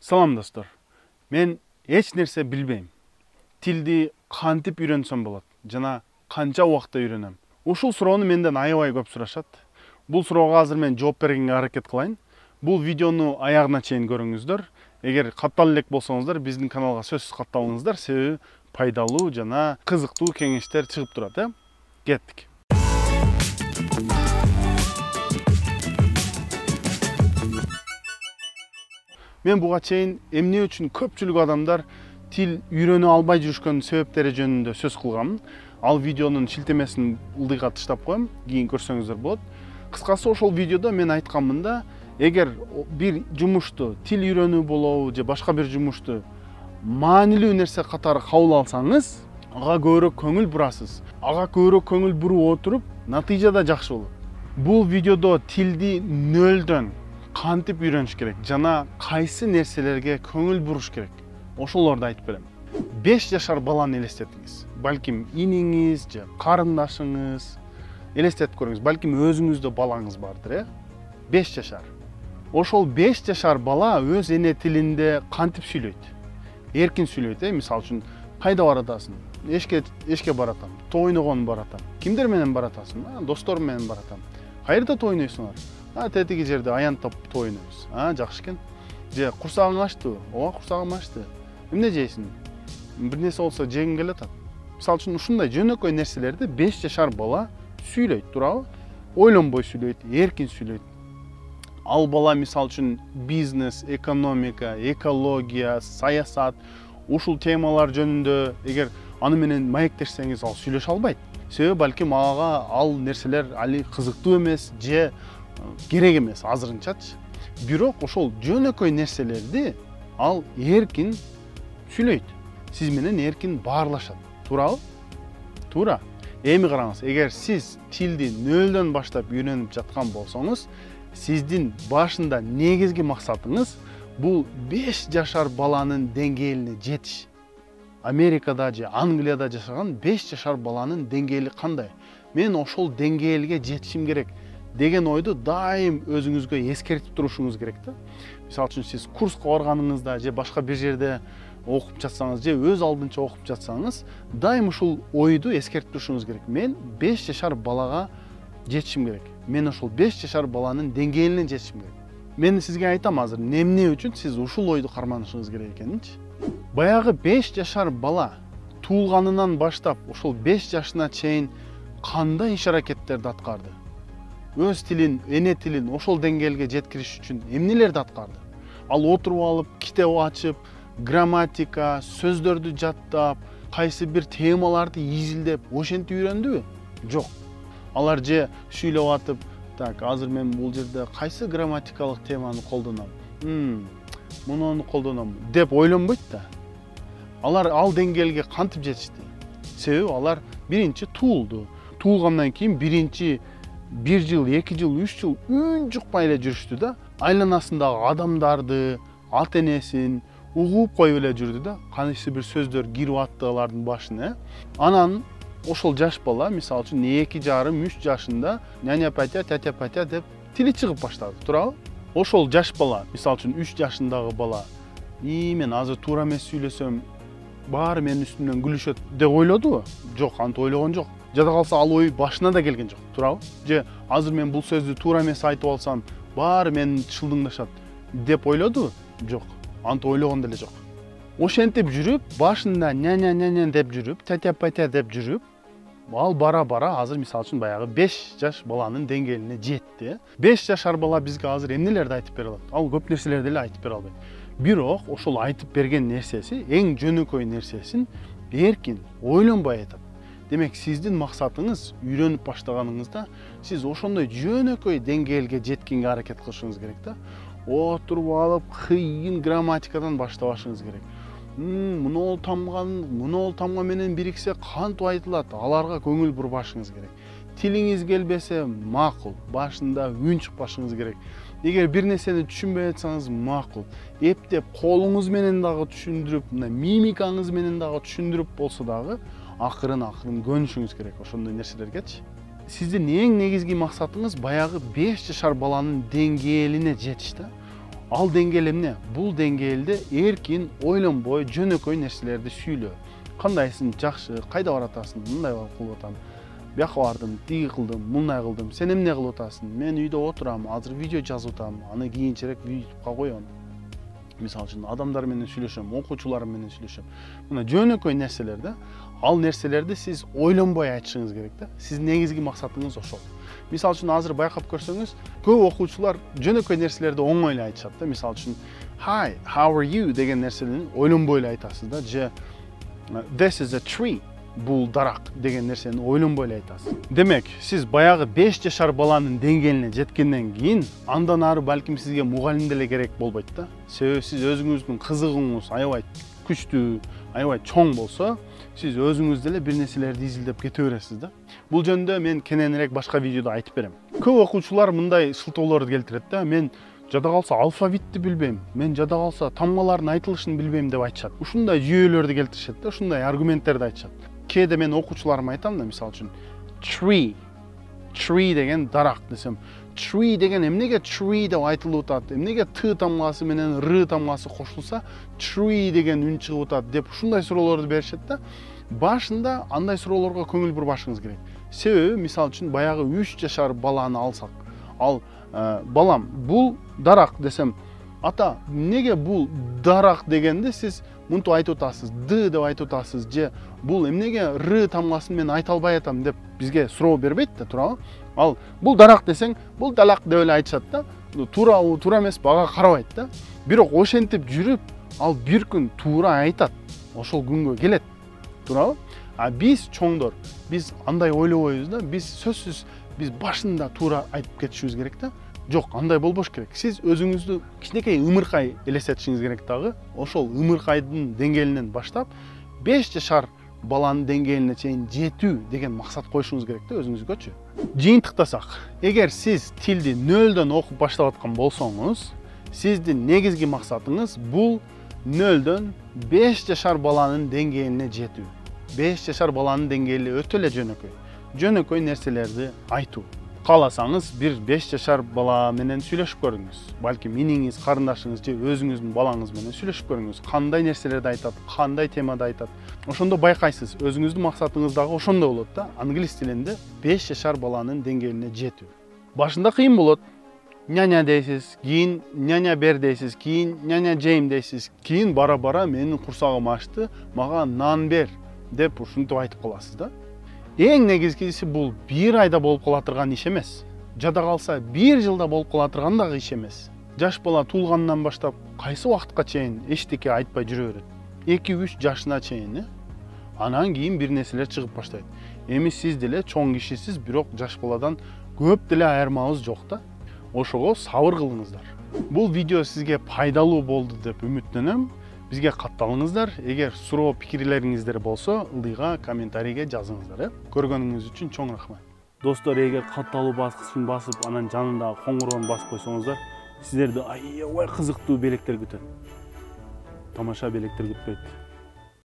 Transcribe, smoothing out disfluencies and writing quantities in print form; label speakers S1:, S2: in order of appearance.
S1: Салам достор. Мен эч нерсе билбейм. Тилди кантип үйрөнсөм болот жана канча убакытта үйрөнөм? Ушул суроону менден аябай көп сурашат. Бул суроого азыр мен жооп бергенге аракет кылайын. Бул видеону аягына чейин көрүңүздөр. Эгер каттала элек болсоңуздар, биздин каналга сөзсүз катталыңыздар, себеби пайдалуу жана кызыктуу кеңештер чыгып турат. Кеттик. Мен буга чейин эмне үчүн көпчүлүк адамдар тил үйрөнө албай жүрүшкөн себептери жөнүндө сөз кылгам. Ал видеонун шилтемесин ылдыйга таштап коем, кийин көрсөңүздөр болот. Кыскасы ошол видеодо мен айтканмын да, эгер бир жумушту, тил үйрөнүү болобу же башка бир жумушту маанилүү нерсе катары кабыл алсаңыз, ага көбүрөөк көңүл бурасыз. Ага көбүрөөк көңүл буруп отуруп, натыйжа да жакшы болот. Бул видеодо тилди нөлдөн кантип үйрөнүш керек жана кайсы нерселерге көңүл буруш керек, ошолорду айтып берем. 5 жашар баланы элестетиңиз. Балким иниңиз же карындашыңыз элестетип көрүңүз. Балким өзүңүздө балаңыз бардыр, 5 жашар. Ошол 5 жашар бала өз эне тилинде кантип сүйлөйт? Эркин сүйлөйт, мисалы үчүн кайда баратасың? Эшке баратам, той ойногон баратам. Кимдер менен баратасың? Досторум менен баратам. Кайерде той ойнойсуңар? Тетиги жерде аянтап той ойнойбуз. Жакшы экен. Же курсагың ачтыбы? Ооба, курсагым ачты. Эмне жейсиң? Бир нерсе болсо жегиң келет. Мисалы үчүн ушундай жөнөкөй нерселерди 5 жашар бала сүйлөйт, туурабы? Ойлонбой сүйлөйт, эркин сүйлөйт. Ал бала мисалы үчүн бизнес, экономика, экология, саясат, ушул темалар жөнүндө эгер аны менен маектешсеңиз, ал сүйлөшө албайт. Себеби балким ага ал нерселер али кызыктуу эмес же керек эмес азырынчачы. Бирок ошол жөнөкөй нерселерди ал эркин сүйлөйт. Сиз менен эркин баарлашат. Туурабы? Туура. Эми караңыз, эгер сиз тилди нөлдөн баштап үйрөнүп жаткан болсоңуз, сиздин башында негизги максатыңыз бул 5 жашар баланын деңгээлине жетиш. Америкада же Англияда жашаган 5 жашар баланын деңгээли кандай? Мен ошол деңгээлге жетишим керек деген ойду дайым өзүңүзгө эскертип турушуңуз керек да. Мисалы үчүн сиз курска барганыңызда же башка бир жерде окуп жатсаңыз же өз алдынча окуп жатсаңыз, дайым ушул ойду эскертип турушуңуз керек. Мен 5 жашар балага жетишим керек. Мен ошол 5 жашар баланын деңгээлине жетишим керек. Мен сизге айтам азыр, эмне үчүн сиз ушул ойду карманышыңыз керек экенинчи. Баягы 5 жашар бала туулганынан баштап ошол 5 жашына чейин кандай иш-аракеттерди аткарды? Өз тилин, эне тилин ошол деңгээлге жеткириш үчүн эмнелерди аткарды? Ал отуруп алып, китеп ачып, грамматика, сөздөрдү жаттап, кайсы бир темаларды изилдеп, ошентип үйрөндүбү? Жок. Алар же сүйлөп атып, так, азыр мен бул жерде кайсы грамматикалык теманы колдоном? Муну колдоном деп ойлонбойт да. Алар ал деңгээлге кантип жетишти? Себеби алар биринчи туулду. Туулгандан кийин биринчи 1 жыл, 2 жыл, 3 жыл үн жукпай эле жүрүштү да. Айланасындагы адамдарды, ата энесин угуп коюп эле жүрдү да. Кайсы бир сөздөр кирип атты алардын башына. Анан ошол жаш бала, мисалы үчүн 2,5-3 жашында няня патя, тятя патя деп тили чыгып баштады, туурабы? Ошол жаш бала, мисалы үчүн 3 жашындагы бала, мен азыр туура эмес сүйлөсөм, баары менин үстүмдөн күлүшөт деп ойлодубу? Жок, антип ойлогон жок. Жада калса ал ой башына да келген жок, туурабы? Же азыр мен бул сөздү туура эмес айтып алсам, баары менин чылдыңдашат деп ойлодубу? Жок, антип ойлогон деле жок. Ошентип жүрүп, башында няня деп жүрүп, тятя патя деп жүрүп, ал бара-бара азыр мисалы үчүн баягы 5 жаш баланын деңгээлине жетти. 5 жашар бала бизге азыр эмнелерди айтып бере алат? Ал көп нерселерди эле айтып бере албайт. Бирок ошол айтып берген нерсеси, эң жөнөкөй нерсесин эркин, ойлонбой айтат. Демек, сиздин максатыңыз үйрөнүп баштаганыңызда, сиз ошондой жөнөкөй деңгээлге жеткенге аракет кылышыңыз керек да. Отуруп алып, кыйын грамматикадан баштабашыңыз керек. Муну тамга менен бириксе кантип айтылат? Аларга көңүл бурбашыңыз керек. Тилиңиз келбесе макул, башында үн чыкпашыңыз керек. Эгер бир нерсени түшүнбөй атсаңыз макул, эптеп колуңуз менен дагы түшүндүрүп, мимикаңыз менен дагы түшүндүрүп болсо дагы акырын көнүшүңүз керек ошондой нерселергечи. Сиздин эң негизги максатыңыз баягы 5 жашар баланын деңгээлине жетиш да. Ал деңгээл эмне? Бул деңгээлде эркин, ойлонбой, жөнөкөй нерселерди сүйлөө. Кандайсың, жакшы, кайда баратасың, мындай кылып атам. Бияка бардым, тиги кылдым, мындай кылдым. Сен эмне кылып атасың? Мен үйдө отурам, азыр видео жазып атам. Аны кийинчерээк YouTube'га коём. Мисалы үчүн адамдар менен сүйлөшөм, окуучуларым менен сүйлөшөм. Мына жөнөкөй нерселер да. Ал нерселерди сиз ойлонбой айтышыңыз керек да. Сиздин негизги максатыңыз ошол. Мисалы үчүн азыр байкап көрсөңүз, көп окуучулар жөнөкөй нерселерди оңой эле айтышат да. Мисалы үчүн "Hi, how are you" деген нерсени ойлонбой эле айтасыз да. Же "This is a tree" бул дарак деген нерсени ойлонбой эле айтасыз. Демек, сиз баягы 5 жашар баланын деңгээлине жеткенден кийин андан ары балким сизге мугалим деле керек болбойт да. Себеби сиз өзүңүздүн кызыгыңыз аябай күчтүү, аябай чоң болсо, сиз өзүңүз деле бир нерселерди изилдеп кете бересиз да. Бул жөнүндө мен кененирээк башка видеодо айтып берем. Көп окуучулар мындай шылтоолорду келтирет да. Мен жада калса алфавитти билбейм, мен жада калса тамгалардын айтылышын билбейм деп айтышат. Ушундай жүйөлөрдү келтиришет да, ушундай аргументтерди айтышат. Кээде мен окуучуларыма айтам да, мисалы үчүн tree деген дарак десем, tree деген эмнеге tree деп айтылып атат, эмнеге т тамгасы менен р тамгасы кошулса tree деген үн чыгып атат деп ушундай суроолорду беришет да. Башында андай суроолорго көңүл бурбашыңыз керек. Себеби мисалы үчүн баягы 3 жашар баланы алсак, ал балам бул дарак десем, ата эмнеге бул дарак дегенде сиз мынтип айтып атасыз, д деп айтып атасыз, же бул эмнеге р тамгасын мен айта албай атам деп бизге суроо бербейт да, туурабы? Ал бул дарак десең, бул далак деп эле айтышат да. Туура эмес бага карабайт да. Бирок ошентип жүрүп, ал бир күн туура айтат. Ошол күнгө келет. Туурабы? А биз чоңдор, биз андай ойлобойбуз да. Биз сөзсүз биз башында туура айтып кетишибиз керек да. Жок, андай болбош керек. Сиз өзүңүздү кичинекей ымыркай элестетишиңиз керек дагы. Ошол ымыркайдын деңгээлинен баштап 5 жашар баланын деңгээлине чейин жетүү деген максат коюшуңуз керек да өзүңүзгөчү. Жыйынтыктасак, эгер сиз тилди нөлдөн окуп баштап аткан болсоңуз, сиздин негизги максатыңыз бул нөлдөн 5 жашар баланын деңгээлине жетүү. 5 жашар баланын деңгээли өтө эле жөнөкөй. Жөнөкөй нерселерди айтуу. Кааласаңыз бир 5 жашар бала менен сүйлөшүп көрүңүз. Балким иниңиз, карындашыңыз же өзүңүздүн балаңыз менен сүйлөшүп көрүңүз. Кандай нерселерди айтат, кандай темада айтат. Ошондо байкайсыз, өзүңүздүн максатыңыз дагы ошондой болот да. Англис тилинде 5 жашар баланын деңгээлине жетүү. Башында кыйын болот. Няня дейсиз, кийин няня бер дейсиз, кийин няня жейм дейсиз. Кийин бара-бара менин курсагым ачты, мага нан бер деп ушинтип айтып каласыз да. Эң негизгиси бул бир айда болуп кала турган иш эмес. Жада калса бир жылда болуп кала турган дагы иш эмес. Жаш бала туулгандан баштап кайсы убакытка чейин эчтеке айтпай жүрө берет. 2-3 жашына чейин, анан кийин бир нерселер чыгып баштайт. Эми сиз деле чоң кишисиз, бирок жаш баладан көп деле айырмабыз жок да. Ошого сабыр кылыңыздар. Бул видео сизге пайдалуу болду деп үмүттөнөм. Бизге катталыңыздар. Эгер суроо пикирлериңиздер болсо, ылдыйга комментарийге жазыңыздар. Көргөнүңүз үчүн чоң рахмат. Достор, эгер катталуу баскычын басып, анан жанындагы коңгуроону басып койсоңуздар, сиздерди аябай кызыктуу белектер күтөт. Тамаша белектер күтпөйт.